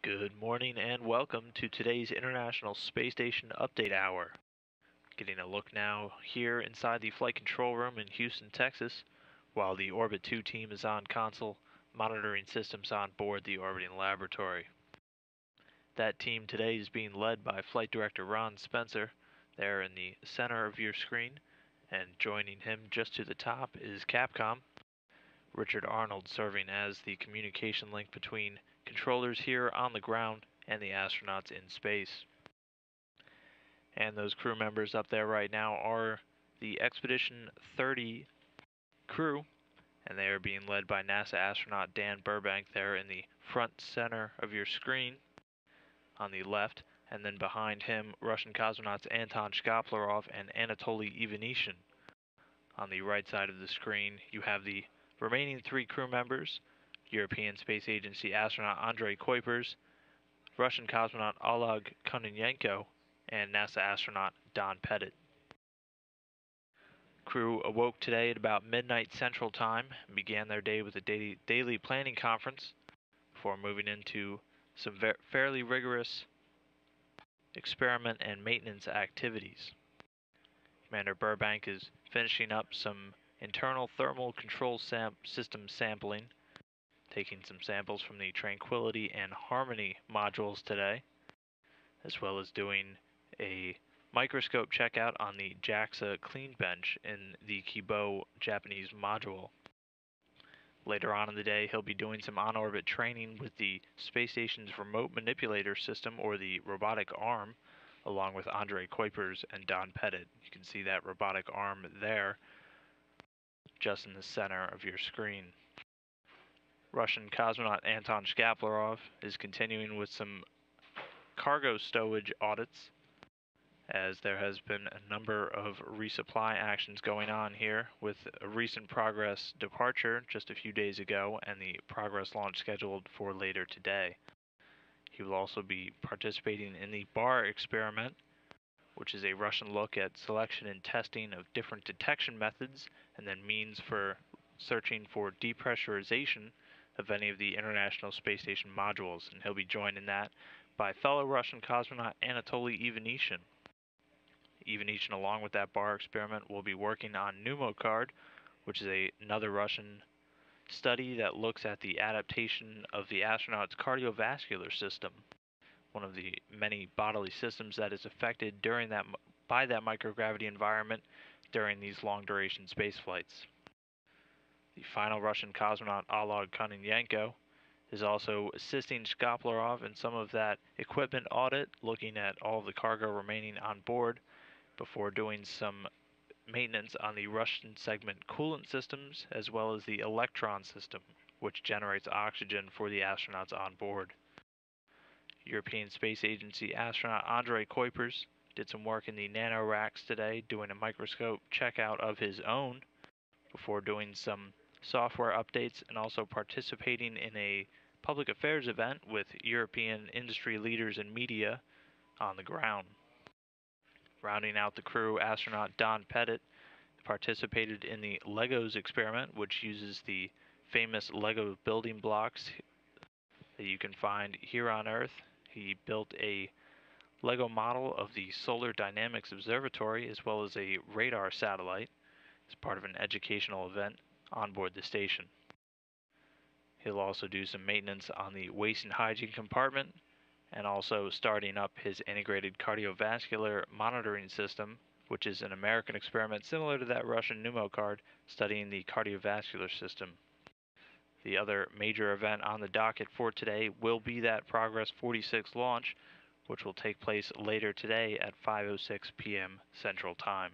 Good morning and welcome to today's International Space Station Update Hour. Getting a look now here inside the flight control room in Houston, Texas, while the Orbit 2 team is on console, monitoring systems on board the orbiting laboratory. That team today is being led by Flight Director Ron Spencer, there in the center of your screen, and joining him just to the top is Capcom, Richard Arnold serving as the communication link between controllers here on the ground and the astronauts in space. And those crew members up there right now are the Expedition 30 crew, and they are being led by NASA astronaut Dan Burbank there in the front center of your screen on the left, and then behind him Russian cosmonauts Anton Shkaplerov and Anatoly Ivanishyn. On the right side of the screen you have the remaining three crew members: European Space Agency astronaut Andrei Kuipers, Russian cosmonaut Oleg Kononenko, and NASA astronaut Don Pettit. Crew awoke today at about midnight Central Time and began their day with a daily planning conference before moving into some fairly rigorous experiment and maintenance activities. Commander Burbank is finishing up some internal thermal control system sampling, taking some samples from the Tranquility and Harmony modules today, as well as doing a microscope checkout on the JAXA clean bench in the Kibo Japanese module. Later on in the day, he'll be doing some on-orbit training with the space station's remote manipulator system, or the robotic arm, along with Andrei Kuipers and Don Pettit. You can see that robotic arm there, just in the center of your screen. Russian cosmonaut Anton Shkaplerov is continuing with some cargo stowage audits, as there has been a number of resupply actions going on here, with a recent Progress departure just a few days ago and the Progress launch scheduled for later today. He will also be participating in the BAR experiment, which is a Russian look at selection and testing of different detection methods and then means for searching for depressurization of any of the International Space Station modules, and he'll be joined in that by fellow Russian cosmonaut Anatoly Ivanishyn. Ivanishyn, along with that BAR experiment, will be working on Pneumocard, which is another Russian study that looks at the adaptation of the astronaut's cardiovascular system, one of the many bodily systems that is affected by that microgravity environment during these long-duration space flights. The final Russian cosmonaut, Oleg Kononenko, is also assisting Shkaplerov in some of that equipment audit, looking at all of the cargo remaining on board before doing some maintenance on the Russian segment coolant systems, as well as the electron system, which generates oxygen for the astronauts on board. European Space Agency astronaut Andrei Kuipers did some work in the nanoracks today, doing a microscope checkout of his own before doing some software updates and also participating in a public affairs event with European industry leaders and media on the ground. Rounding out the crew, astronaut Don Pettit participated in the Legos experiment, which uses the famous Lego building blocks that you can find here on Earth. He built a Lego model of the Solar Dynamics Observatory as well as a radar satellite as part of an educational event on board the station. He'll also do some maintenance on the waste and hygiene compartment, and also starting up his integrated cardiovascular monitoring system, which is an American experiment similar to that Russian Pneumocard, studying the cardiovascular system. The other major event on the docket for today will be that Progress 46 launch, which will take place later today at 5:06 p.m. Central Time.